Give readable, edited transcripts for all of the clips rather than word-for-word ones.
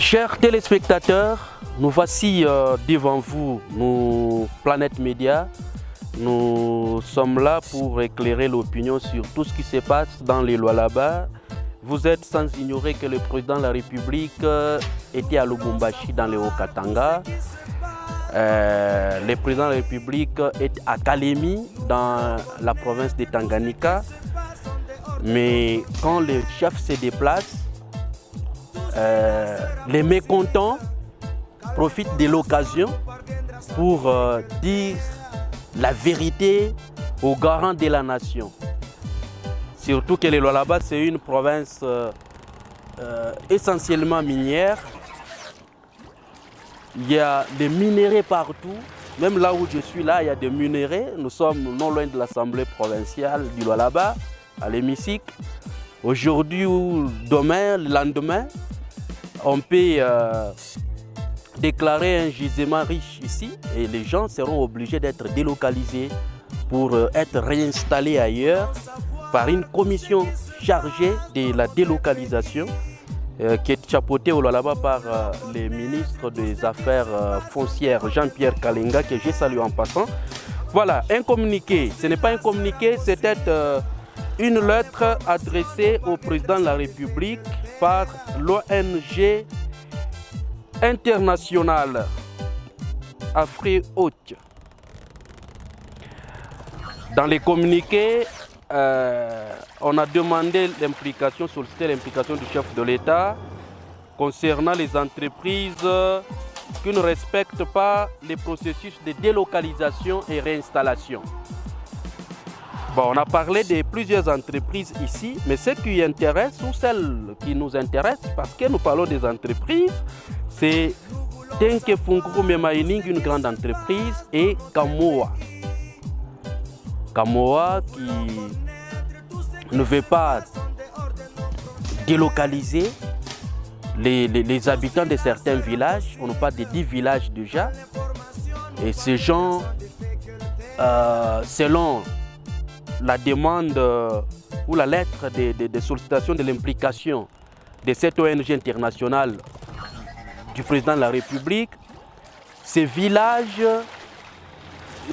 Chers téléspectateurs, nous voici devant vous, nous, Planète Média. Nous sommes là pour éclairer l'opinion sur tout ce qui se passe dans les Lualaba. Vous êtes sans ignorer que le président de la République était à Lubumbashi dans le Haut-Katanga. Le président de la République est à Kalemi dans la province de Tanganyika. Mais quand le chef se déplace, les mécontents profitent de l'occasion pour dire la vérité aux garants de la nation. Surtout que le Lualaba, c'est une province essentiellement minière. Il y a des minerais partout. Même là où je suis là, il y a des minerais. Nous sommes non loin de l'Assemblée provinciale du Lualaba, à l'hémicycle. Aujourd'hui ou demain, le lendemain, on peut déclarer un gisement riche ici et les gens seront obligés d'être délocalisés pour être réinstallés ailleurs par une commission chargée de la délocalisation qui est chapeautée au Lualaba par le ministre des Affaires foncières Jean-Pierre Kalenga, que je salue en passant. Voilà, un communiqué. Ce n'est pas un communiqué, c'était une lettre adressée au président de la République par l'ONG internationale Afrique Haute. Dans les communiqués, on a demandé l'implication, sollicité l'implication du chef de l'État concernant les entreprises qui ne respectent pas les processus de délocalisation et réinstallation. Bon, on a parlé de plusieurs entreprises ici, mais ce qui intéresse ou celles qui nous intéressent, parce que nous parlons des entreprises, c'est Tenke Funkuru Mining, une grande entreprise, et Kamoa. Kamoa qui ne veut pas délocaliser les habitants de certains villages. On nous parle de 10 villages déjà. Et ces gens, selon la demande ou la lettre de sollicitation de l'implication de cette ONG internationale du président de la République,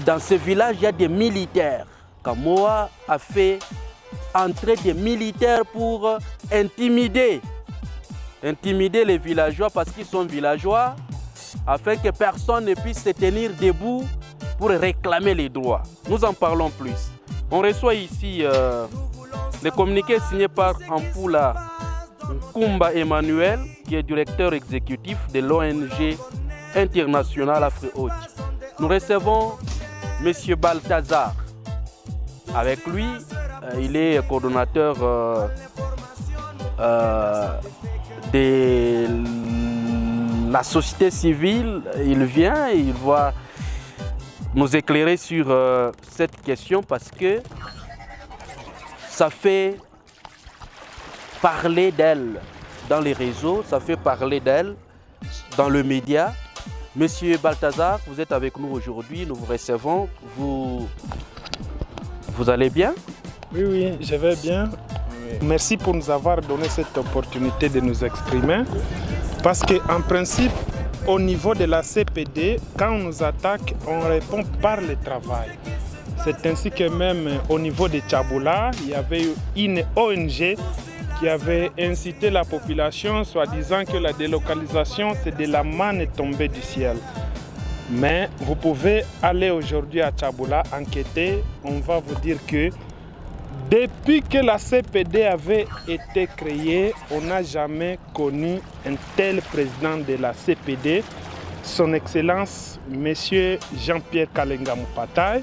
dans ces villages, il y a des militaires. Kamoa a fait entrer des militaires pour intimider les villageois parce qu'ils sont villageois, afin que personne ne puisse se tenir debout pour réclamer les droits. Nous en parlons plus. On reçoit ici le communiqué signé par Ampoula Nkumba Emmanuel, qui est directeur exécutif de l'ONG internationale Afrique Haute. Nous recevons M. Balthazar. Avec lui, il est coordonnateur de la société civile. Il vient et il va nous éclairer sur cette question parce que ça fait parler d'elle dans les réseaux, ça fait parler d'elle dans le média. Monsieur Balthazar, vous êtes avec nous aujourd'hui, nous vous recevons. Vous allez bien? Oui, je vais bien. Merci pour nous avoir donné cette opportunité de nous exprimer. Parce qu'en principe, au niveau de la CPD, quand on nous attaque, on répond par le travail. C'est ainsi que même au niveau de Tchaboula, il y avait une ONG qui avait incité la population, soi-disant que la délocalisation, c'est de la manne tombée du ciel. Mais vous pouvez aller aujourd'hui à Tchaboula enquêter. On va vous dire que depuis que la CPD avait été créée, on n'a jamais connu un tel président de la CPD, son Excellence, M. Jean-Pierre Kalenga Mupatay,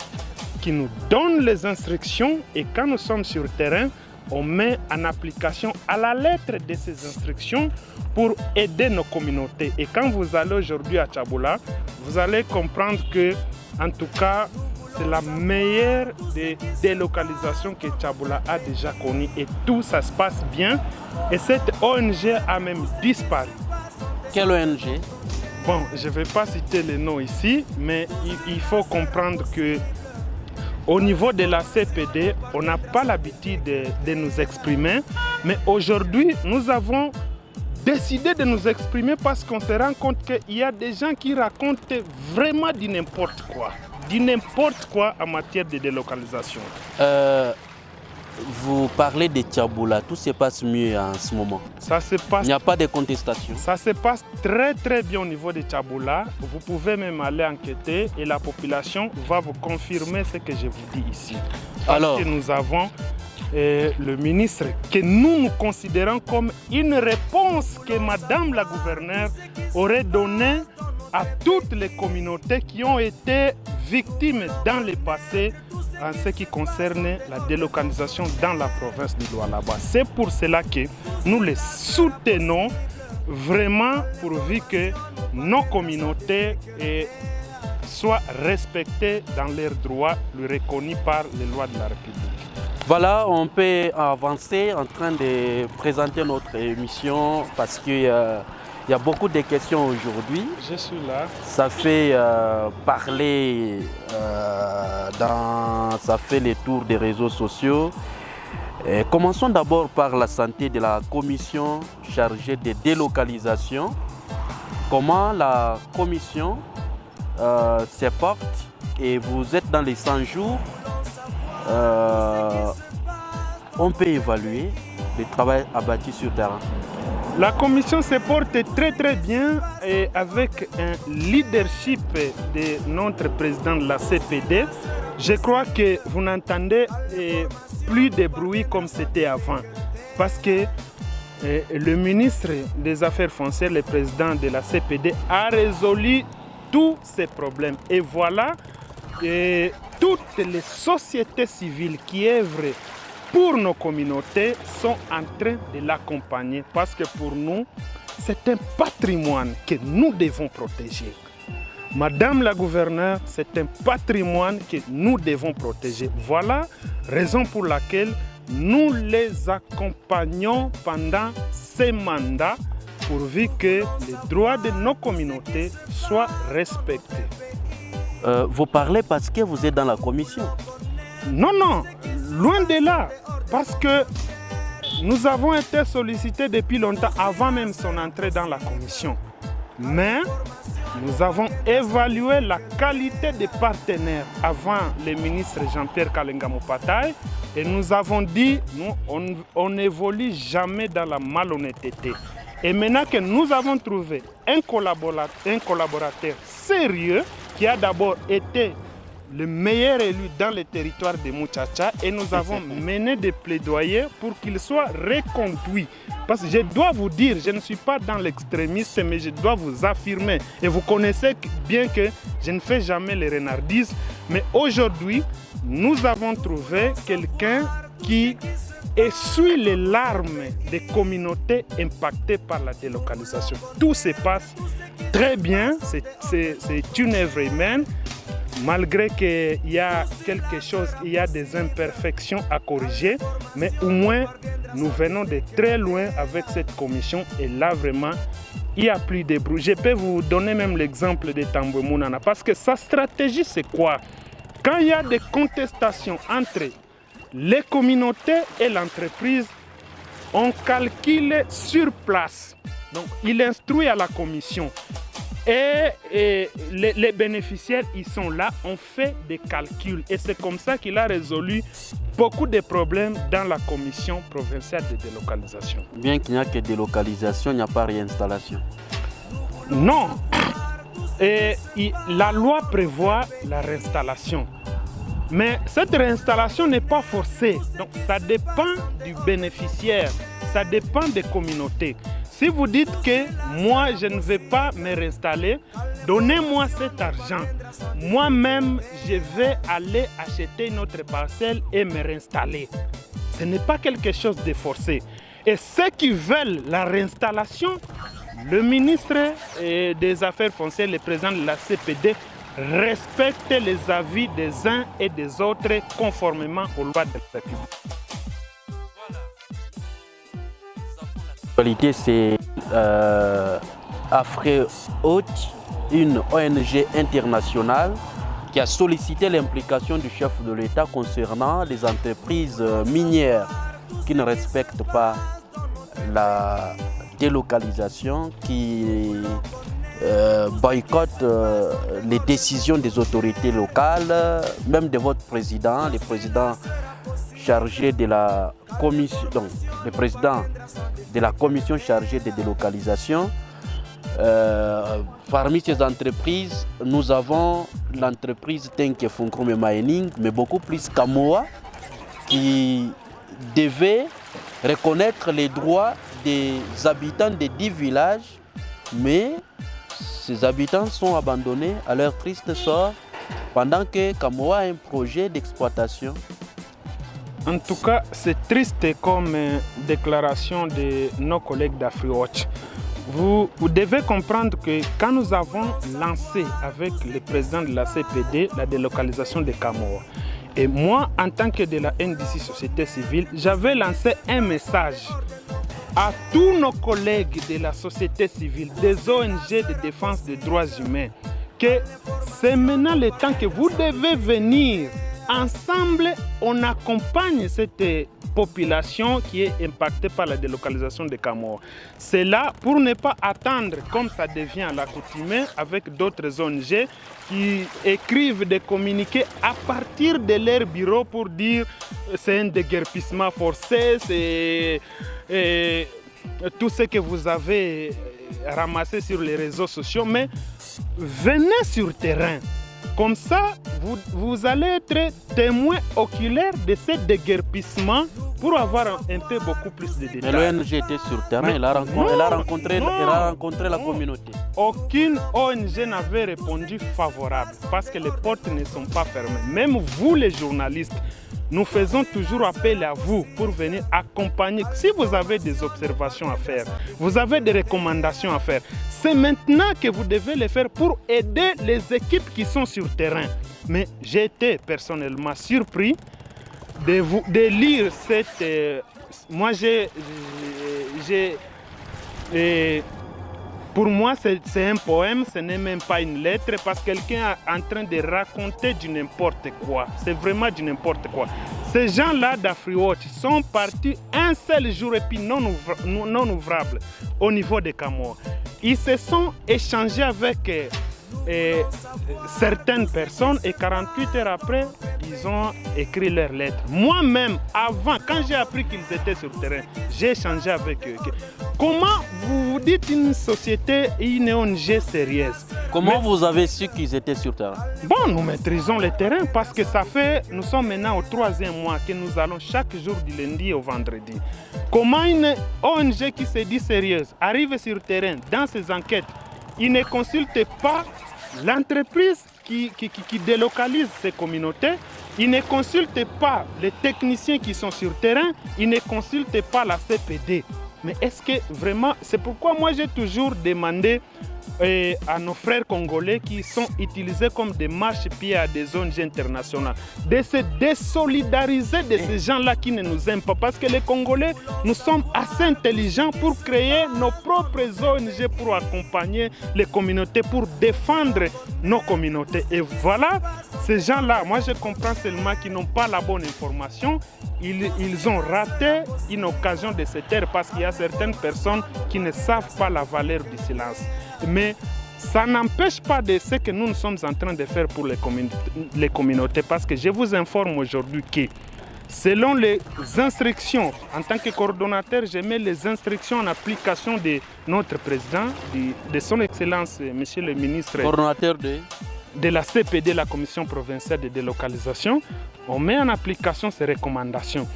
qui nous donne les instructions et quand nous sommes sur le terrain, on met en application à la lettre de ces instructions pour aider nos communautés. Et quand vous allez aujourd'hui à Tchaboula, vous allez comprendre que, en tout cas, c'est la meilleure des délocalisations que Tchaboula a déjà connue. Et tout ça se passe bien. Et cette ONG a même disparu. Quelle ONG? Bon, je ne vais pas citer les noms ici, mais il faut comprendre que au niveau de la CPD, on n'a pas l'habitude de nous exprimer. Mais aujourd'hui, nous avons décidé de nous exprimer parce qu'on se rend compte qu'il y a des gens qui racontent vraiment du n'importe quoi. Du n'importe quoi en matière de délocalisation. Vous parlez de Tiaboula, tout se passe mieux en ce moment. Ça se passe, il n'y a pas de contestation. Ça se passe très très bien au niveau de Tiaboula. Vous pouvez même aller enquêter et la population va vous confirmer ce que je vous dis ici. Parce que nous avons le ministre que nous considérons comme une réponse que Madame la gouverneure aurait donnée à toutes les communautés qui ont été victimes dans le passé en ce qui concerne la délocalisation dans la province du Lualaba. C'est pour cela que nous les soutenons vraiment pourvu que nos communautés soient respectées dans leurs droits reconnus par les lois de la République. Voilà, on peut avancer en train de présenter notre émission parce qu'il y a beaucoup de questions aujourd'hui. Je suis là. Ça fait parler, ça fait les tours des réseaux sociaux. Commençons d'abord par la santé de la commission chargée des délocalisations. Comment la commission se porte et vous êtes dans les 100 jours. On peut évaluer le travail abattu sur terrain. La commission se porte très très bien et avec un leadership de notre président de la CPD. Je crois que vous n'entendez plus de bruit comme c'était avant. Parce que le ministre des Affaires foncières, le président de la CPD, a résolu tous ces problèmes. Et voilà, toutes les sociétés civiles qui œuvrent pour nos communautés sont en train de l'accompagner parce que pour nous, c'est un patrimoine que nous devons protéger. Madame la gouverneure, c'est un patrimoine que nous devons protéger. Voilà raison pour laquelle nous les accompagnons pendant ces mandats pourvu que les droits de nos communautés soient respectés. Vous parlez parce que vous êtes dans la commission? Non, non, loin de là. Parce que nous avons été sollicités depuis longtemps, avant même son entrée dans la commission. Mais nous avons évalué la qualité des partenaires avant le ministre Jean-Pierre Kalenga Mopataï et nous avons dit, nous, on n'évolue jamais dans la malhonnêteté. Et maintenant que nous avons trouvé un collaborateur sérieux qui a d'abord été le meilleur élu dans le territoire de Muchacha et nous avons mené des plaidoyers pour qu'il soit reconduit. Parce que je dois vous dire, je ne suis pas dans l'extrémisme, mais je dois vous affirmer, et vous connaissez bien que je ne fais jamais les renardismes, mais aujourd'hui, nous avons trouvé quelqu'un qui essuie les larmes des communautés impactées par la délocalisation. Tout se passe très bien, c'est une œuvre humaine. Malgré qu'il y a quelque chose, il y a des imperfections à corriger, mais au moins nous venons de très loin avec cette commission et là vraiment il n'y a plus de bruit. Je peux vous donner même l'exemple de Tambwe Mounana parce que sa stratégie c'est quoi? Quand il y a des contestations entre les communautés et l'entreprise, on calcule sur place. Donc il instruit à la commission. Et les bénéficiaires, ils sont là, on fait des calculs. Et c'est comme ça qu'il a résolu beaucoup de problèmes dans la commission provinciale de délocalisation. Bien qu'il n'y a que délocalisation, il n'y a pas réinstallation. Non. Et la loi prévoit la réinstallation. Mais cette réinstallation n'est pas forcée. Donc ça dépend du bénéficiaire, ça dépend des communautés. Si vous dites que moi, je ne vais pas me réinstaller, donnez-moi cet argent. Moi-même, je vais aller acheter une autre parcelle et me réinstaller. Ce n'est pas quelque chose de forcé. Et ceux qui veulent la réinstallation, le ministre des Affaires foncières, le président de la CPD, respecte les avis des uns et des autres conformément aux lois de la République. C'est Afri-Haute, une ONG internationale qui a sollicité l'implication du chef de l'État concernant les entreprises minières qui ne respectent pas la délocalisation, qui boycottent les décisions des autorités locales, même de votre président, le président chargé de la commission, donc le président de la commission chargée de délocalisation. Parmi ces entreprises, nous avons l'entreprise Tenke Funkrume Mining, mais beaucoup plus Kamoa, qui devait reconnaître les droits des habitants des 10 villages, mais ces habitants sont abandonnés à leur triste sort pendant que Kamoa a un projet d'exploitation. En tout cas, c'est triste comme déclaration de nos collègues d'AfriWatch. Vous devez comprendre que quand nous avons lancé avec le président de la CPD la délocalisation de Kamoa, et moi, en tant que de la NDC Société Civile, j'avais lancé un message à tous nos collègues de la société civile, des ONG de défense des droits humains, que c'est maintenant le temps que vous devez venir. Ensemble, on accompagne cette population qui est impactée par la délocalisation de Kamoa. C'est là pour ne pas attendre, comme ça devient à l'accoutumée, avec d'autres ONG qui écrivent des communiqués à partir de leur bureau pour dire c'est un déguerpissement forcé, c'est tout ce que vous avez ramassé sur les réseaux sociaux. Mais venez sur le terrain. Comme ça, vous allez être témoin oculaire de ce déguerpissement pour avoir un peu beaucoup plus de détails. Mais l'ONG était sur le terrain, elle a rencontré la communauté. Aucune ONG n'avait répondu favorable parce que les portes ne sont pas fermées. Même vous, les journalistes, nous faisons toujours appel à vous pour venir accompagner. Si vous avez des observations à faire, vous avez des recommandations à faire, c'est maintenant que vous devez les faire pour aider les équipes qui sont sur le terrain. Mais j'ai été personnellement surpris de lire cette... moi, pour moi, c'est un poème, ce n'est même pas une lettre, parce que quelqu'un est en train de raconter du n'importe quoi. C'est vraiment du n'importe quoi. Ces gens-là d'AfriWatch sont partis un seul jour et puis non ouvrables au niveau de Kamoa. Ils se sont échangés avec certaines personnes et 48 heures après, ils ont écrit leurs lettres. Moi-même, avant, quand j'ai appris qu'ils étaient sur le terrain, j'ai échangé avec eux. Comment vous dites une société, une ONG sérieuse? Comment vous avez su qu'ils étaient sur le terrain? Bon, nous maîtrisons le terrain parce que nous sommes maintenant au 3e mois que nous allons chaque jour du lundi au vendredi. Comment une ONG qui se dit sérieuse arrive sur le terrain dans ses enquêtes? Il ne consulte pas l'entreprise qui délocalise ces communautés, il ne consulte pas les techniciens qui sont sur le terrain, il ne consulte pas la CPD. Mais est-ce que vraiment, c'est pourquoi moi j'ai toujours demandé à nos frères congolais qui sont utilisés comme des marchepieds à des ONG internationales de se désolidariser de ces gens-là qui ne nous aiment pas. Parce que les Congolais, nous sommes assez intelligents pour créer nos propres ONG pour accompagner les communautés, pour défendre nos communautés. Et voilà, ces gens-là, moi je comprends seulement qu'ils n'ont pas la bonne information. Ils ont raté une occasion de se taire parce qu'il y a certaines personnes qui ne savent pas la valeur du silence. Mais ça n'empêche pas de ce que nous sommes en train de faire pour les communautés. Parce que je vous informe aujourd'hui que selon les instructions, en tant que coordonnateur, je mets les instructions en application de notre président, de son Excellence, Monsieur le ministre. Coordonnateur de la CPD, la Commission provinciale de délocalisation, on met en application ces recommandations.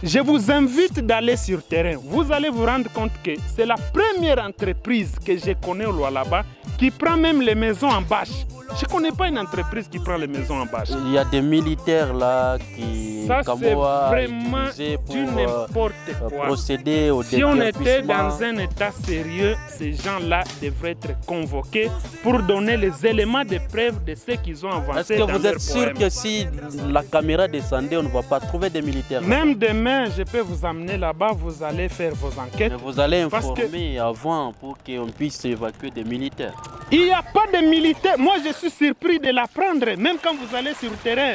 Je vous invite d'aller sur le terrain. Vous allez vous rendre compte que c'est la première entreprise que je connais au Lualaba qui prend même les maisons en bâche. Je ne connais pas une entreprise qui prend les maisons en bâche. Il y a des militaires là qui ça, c'est vraiment du n'importe quoi. Procéder au si on était dans un état sérieux, ces gens-là devraient être convoqués pour donner les éléments de preuve de ce qu'ils ont avancé. Est-ce que vous êtes sûr que si la caméra descendait, on ne va pas trouver des militaires? Même demain, je peux vous amener là-bas, vous allez faire vos enquêtes. Mais vous allez informer avant pour qu'on puisse évacuer des militaires. Il n'y a pas de militaires. Moi, je suis surpris de l'apprendre, même quand vous allez sur le terrain,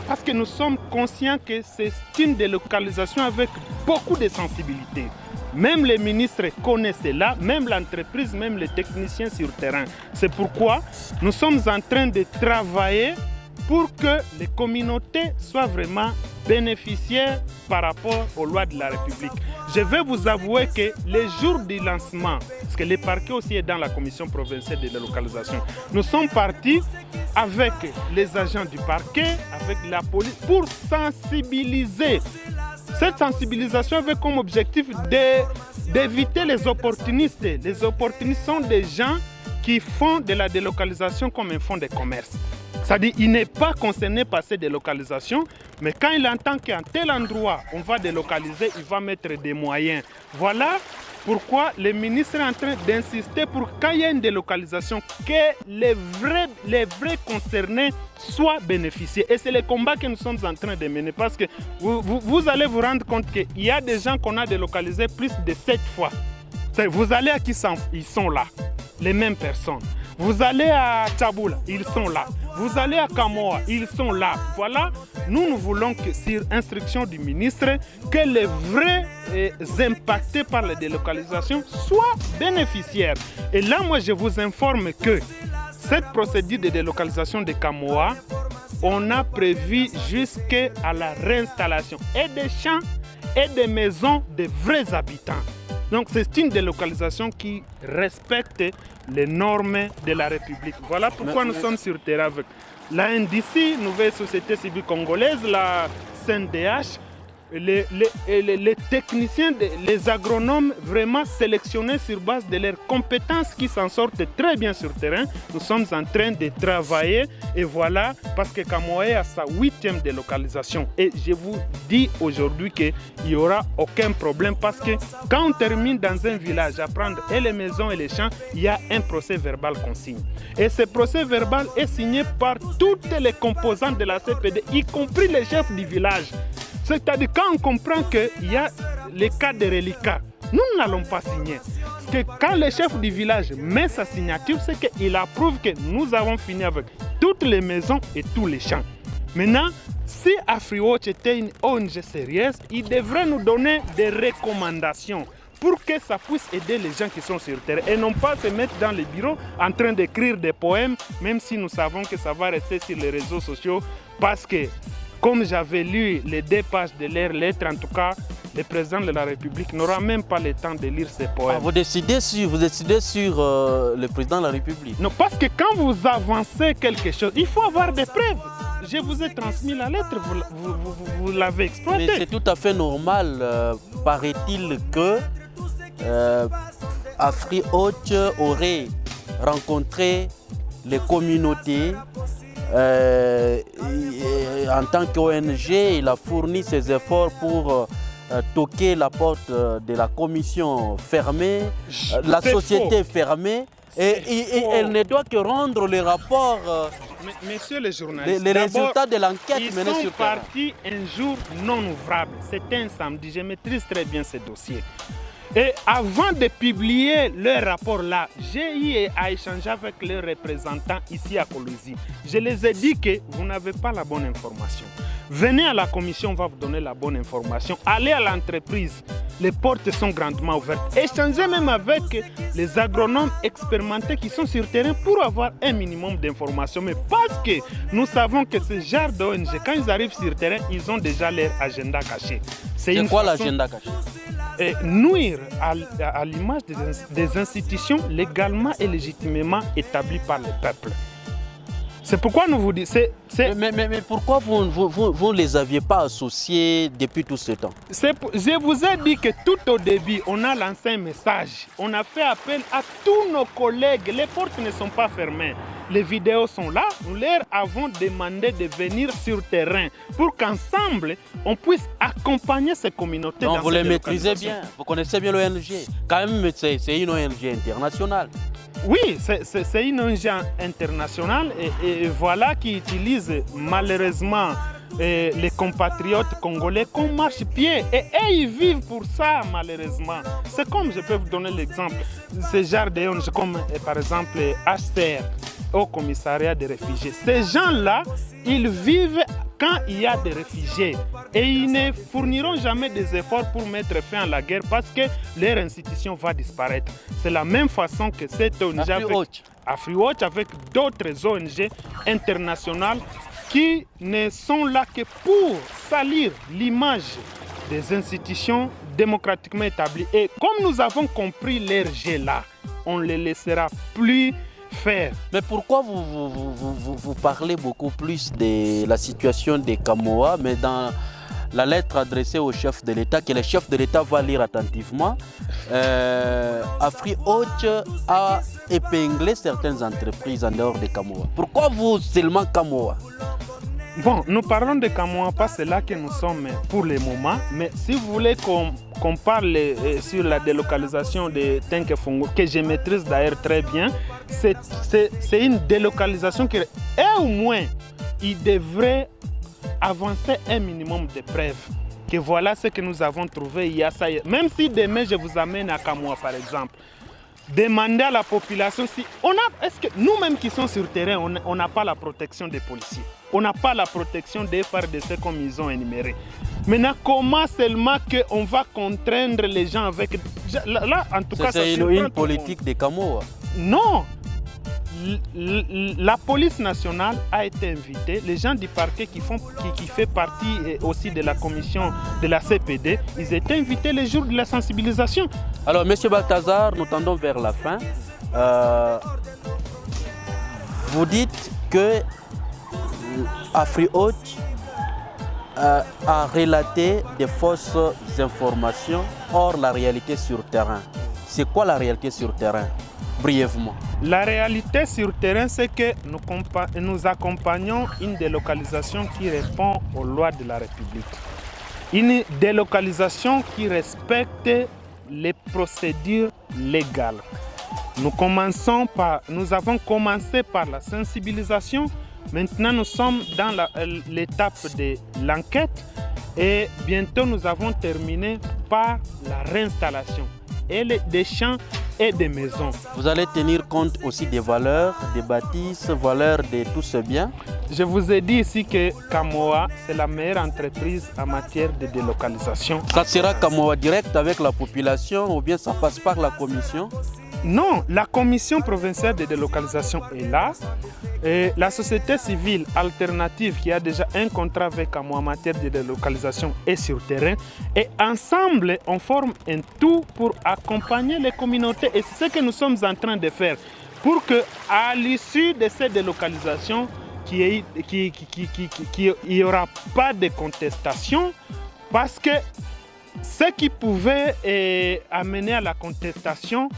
parce que nous sommes conscients que c'est une délocalisation avec beaucoup de sensibilité. Même les ministres connaissent cela, même l'entreprise, même les techniciens sur le terrain. C'est pourquoi nous sommes en train de travailler pour que les communautés soient vraiment bénéficiaires par rapport aux lois de la République. Je vais vous avouer que les jours du lancement, parce que le parquet aussi est dans la commission provinciale de délocalisation, nous sommes partis avec les agents du parquet, avec la police, pour sensibiliser. Cette sensibilisation avait comme objectif d'éviter les opportunistes. Les opportunistes sont des gens qui font de la délocalisation comme un fonds de commerce. C'est-à-dire qu'il n'est pas concerné par cette délocalisation, mais quand il entend qu'à tel endroit on va délocaliser, il va mettre des moyens. Voilà pourquoi le ministre est en train d'insister pour quand il y a une délocalisation, que les vrais concernés soient bénéficiés. Et c'est le combat que nous sommes en train de mener, parce que vous allez vous rendre compte qu'il y a des gens qu'on a délocalisés plus de 7 fois. Vous allez à Kissamf, ils sont là, les mêmes personnes. Vous allez à Tchaboula, ils sont là. Vous allez à Kamoa, ils sont là. Voilà, nous voulons que, sur instruction du ministre, que les vrais impactés par la délocalisation soient bénéficiaires. Et là, moi, je vous informe que cette procédure de délocalisation de Kamoa, on a prévu jusqu'à la réinstallation et des champs et des maisons des vrais habitants. Donc c'est une délocalisation qui respecte les normes de la République. Voilà pourquoi nous sommes sur terrain avec la NDC, Nouvelle Société Civile Congolaise, la CNDH, les techniciens, les agronomes vraiment sélectionnés sur base de leurs compétences qui s'en sortent très bien sur terrain. Nous sommes en train de travailler et voilà, parce que Kamoa a sa 8e délocalisation. Et je vous dis aujourd'hui qu'il n'y aura aucun problème parce que quand on termine dans un village à prendre et les maisons et les champs, il y a un procès verbal qu'on signe. Et ce procès verbal est signé par toutes les composantes de la CPD, y compris les chefs du village. C'est-à-dire quand on comprend qu'il y a les cas de reliquats, nous n'allons pas signer. Parce que quand le chef du village met sa signature, c'est qu'il approuve que nous avons fini avec toutes les maisons et tous les champs. Maintenant, si AfriWatch était une ONG sérieuse, il devrait nous donner des recommandations pour que ça puisse aider les gens qui sont sur terre et non pas se mettre dans les bureaux en train d'écrire des poèmes, même si nous savons que ça va rester sur les réseaux sociaux parce que comme j'avais lu les 2 pages de leur lettre, en tout cas, le président de la République n'aura même pas le temps de lire ces poèmes. Vous décidez sur le président de la République? Non, parce que quand vous avancez quelque chose, il faut avoir des preuves. Je vous ai transmis la lettre, vous l'avez exploitée. Mais c'est tout à fait normal, paraît-il que AfriWatch aurait rencontré les communautés. En tant qu'ONG, il a fourni ses efforts pour toquer la porte de la commission fermée, la société fermée, et elle ne doit que rendre les rapports, messieurs les journalistes, les résultats de l'enquête menée sur Ils sont partis un jour non ouvrable, c'était un samedi, je maîtrise très bien ce dossier. Et avant de publier leur rapport-là, j'ai eu à échanger avec les représentants ici à Kolwezi. Je les ai dit que vous n'avez pas la bonne information. Venez à la commission, on va vous donner la bonne information. Allez à l'entreprise, les portes sont grandement ouvertes. Échangez même avec les agronomes expérimentés qui sont sur terrain pour avoir un minimum d'informations. Mais parce que nous savons que ce genre d'ONG, quand ils arrivent sur terrain, ils ont déjà leur agenda caché. C'est quoi l'agenda caché? Nuire à l'image des institutions légalement et légitimement établies par le peuple. C'est pourquoi nous vous disons... Mais pourquoi vous ne les aviez pas associés depuis tout ce temps? Je vous ai dit que tout au début, on a lancé un message. On a fait appel à tous nos collègues. Les portes ne sont pas fermées. Les vidéos sont là. Nous leur avons demandé de venir sur le terrain pour qu'ensemble, on puisse accompagner ces communautés. Donc vous les maîtrisez bien. Vous connaissez bien l'ONG. Quand même, c'est une ONG internationale. Oui, c'est une ONG internationale et voilà qui utilise malheureusement les compatriotes congolais comme marche-pied. Et ils vivent pour ça malheureusement. C'est comme, je peux vous donner l'exemple, ces genres d'ONG comme par exemple HCR, au commissariat des réfugiés. Ces gens-là, ils vivent quand il y a des réfugiés, et ils ne fourniront jamais des efforts pour mettre fin à la guerre parce que leur institution va disparaître. C'est la même façon que cette ONG AfriWatch avec d'autres ONG internationales qui ne sont là que pour salir l'image des institutions démocratiquement établies. Et comme nous avons compris leur jeu là, on ne les laissera plus faire. Mais pourquoi vous parlez beaucoup plus de la situation des Kamoa, mais dans la lettre adressée au chef de l'État, que le chef de l'État va lire attentivement, AfriWatch a épinglé certaines entreprises en dehors des Kamoa. Pourquoi vous seulement Kamoa? Bon, nous parlons de Kamoa, pas c'est là que nous sommes pour le moment, mais si vous voulez qu'on parle sur la délocalisation de Tenke-Fungo, que je maîtrise d'ailleurs très bien, c'est une délocalisation qui, et au moins, il devrait avancer un minimum de preuves. Que voilà ce que nous avons trouvé, il y a ça. Même si demain je vous amène à Kamoa par exemple, demandez à la population si est-ce que nous-mêmes qui sommes sur le terrain, on n'a pas la protection des policiers, on n'a pas la protection des FARDC comme ils ont énuméré. Maintenant, comment seulement qu'on va contraindre les gens avec... Là, en tout cas, c'est une politique des Kamoa. Non. La police nationale a été invitée, les gens du parquet qui fait partie aussi de la commission de la CPD, ils étaient invités les jours de la sensibilisation. Alors, M. Balthazar, nous tendons vers la fin. Vous dites que AfriWatch a relaté des fausses informations hors la réalité sur terrain. C'est quoi la réalité sur terrain? Brièvement. La réalité sur terrain, c'est que nous accompagnons une délocalisation qui répond aux lois de la République. Une délocalisation qui respecte les procédures légales. Nous avons commencé par la sensibilisation. Maintenant, nous sommes dans l'étape de l'enquête et bientôt nous avons terminé par la réinstallation des champs et des maisons. Vous allez tenir compte aussi des valeurs, des bâtisses, valeurs de tous ces biens? Je vous ai dit ici que Kamoa, c'est la meilleure entreprise en matière de délocalisation. Ça sera Kamoa direct avec la population ou bien ça passe par la commission? Non, la commission provinciale de délocalisation est là. Et la société civile alternative qui a déjà un contrat avec Kamoa en matière de délocalisation est sur terrain. Et ensemble, on forme un tout pour accompagner les communautés. Et c'est ce que nous sommes en train de faire. Pour qu'à l'issue de cette délocalisation, qu'il n'y aura pas de contestation. Parce que ce qui pouvait amener à la contestation,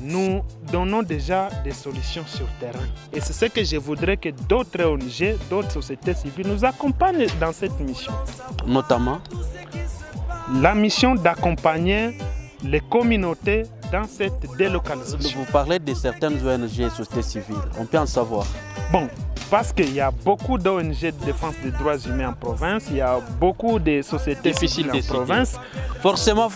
nous donnons déjà des solutions sur terrain. Et c'est ce que je voudrais que d'autres ONG, d'autres sociétés civiles nous accompagnent dans cette mission. Notamment la mission d'accompagner les communautés dans cette délocalisation. Vous parlez de certaines ONG et sociétés civiles. On peut en savoir? Bon, parce qu'il y a beaucoup d'ONG de défense des droits humains en province, il y a beaucoup de sociétés civiles en province. Forcément,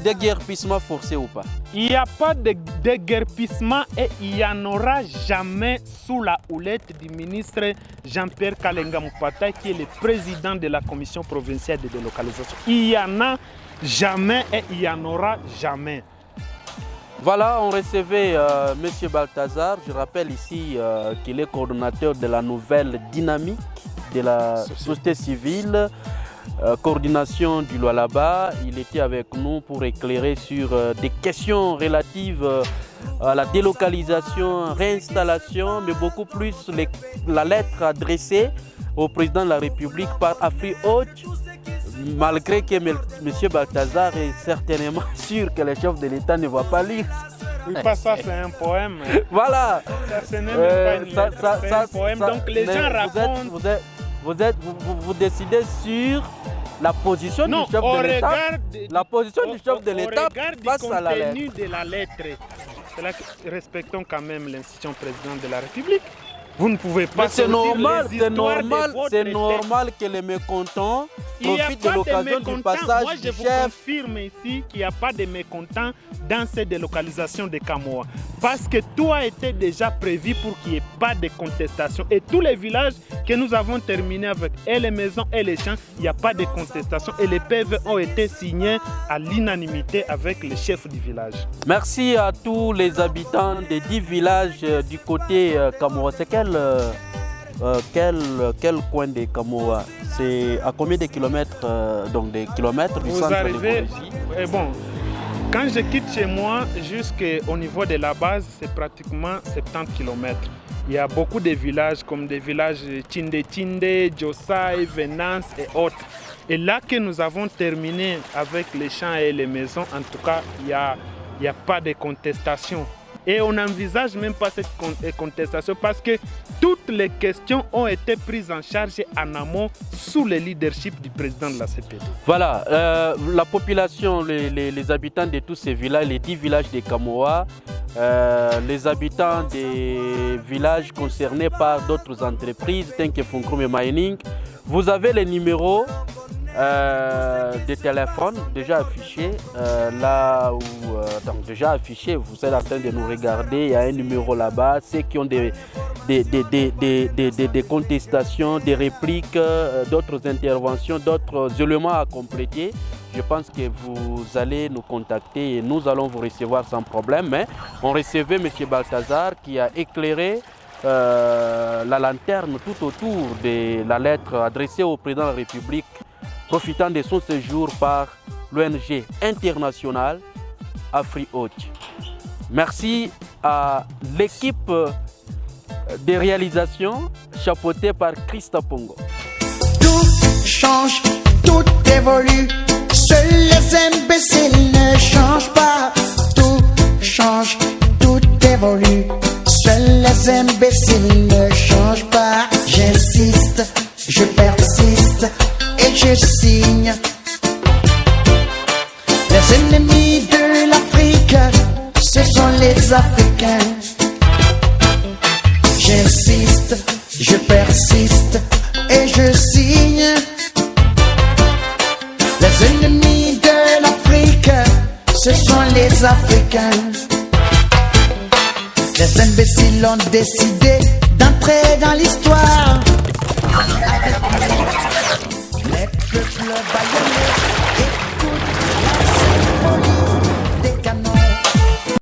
déguerpissement forcé ou pas? Il n'y a pas de déguerpissement et il n'y en aura jamais sous la houlette du ministre Jean-Pierre Kalenga Mupata, qui est le président de la commission provinciale de délocalisation. Il n'y en a jamais et il n'y en aura jamais. Voilà, on recevait M. Balthazar. Je rappelle ici qu'il est coordonnateur de la nouvelle dynamique de la société civile, coordination du Lualaba. Il était avec nous pour éclairer sur des questions relatives à la délocalisation, réinstallation, mais beaucoup plus la lettre adressée au président de la République par AfriWatch. Malgré que M. Balthazar est certainement sûr que le chef de l'État ne va pas lire. Oui, pas ça, c'est un poème. Voilà. Ça, ce n'est même pas une lettre, c'est un poème. Donc les gens racontent. Vous décidez sur la position du chef de l'État. La position du chef de l'État face à la lettre. Le contenu de la lettre. C'est là que respectons quand même l'institution présidente de la République. Vous ne pouvez pas. C'est normal que les mécontents profite de l'occasion du passage Moi, je du vous chef. confirme ici qu'il n'y a pas de mécontents dans cette délocalisation de Kamoa. Parce que tout a été déjà prévu pour qu'il n'y ait pas de contestation. Et tous les villages que nous avons terminés avec, et les maisons et les champs, il n'y a pas de contestation. Et les PV ont été signés à l'unanimité avec le chef du village. Merci à tous les habitants des 10 villages du côté Kamoa. C'est quel coin de Kamoa? C'est à combien de kilomètres, donc des kilomètres du centre de Borégie? Bon, quand je quitte chez moi jusqu'au niveau de la base, c'est pratiquement 70 km. Il y a beaucoup de villages comme des villages Tinde, Josai, Venance et autres. Et là que nous avons terminé avec les champs et les maisons, en tout cas, il n'y a pas de contestation. Et on n'envisage même pas cette contestation parce que toutes les questions ont été prises en charge en amont sous le leadership du président de la CPD. Voilà, la population, les habitants de tous ces villages, les 10 villages de Kamoa, les habitants des villages concernés par d'autres entreprises telles que Funkrum Mining, vous avez les numéros des téléphones déjà affichés là où donc déjà affichés, vous êtes en train de nous regarder, il y a un numéro là-bas. Ceux qui ont des contestations, des répliques, d'autres interventions, d'autres éléments à compléter, je pense que vous allez nous contacter et nous allons vous recevoir sans problème. Mais on recevait M. Balthazar qui a éclairé la lanterne tout autour de la lettre adressée au président de la République, profitant de son séjour par l'ONG internationale AfriHoc. Merci à l'équipe de réalisation chapeautée par Christa Pongo. Tout change, tout évolue, seuls les imbéciles ne changent pas. Tout change, tout évolue, seuls les imbéciles ne changent pas. J'insiste, je persiste et je signe. Les ennemis de l'Afrique, ce sont les Africains. J'insiste, je persiste et je signe. Les ennemis de l'Afrique, ce sont les Africains. Les imbéciles ont décidé d'entrer dans l'histoire. Les peuples baïonnés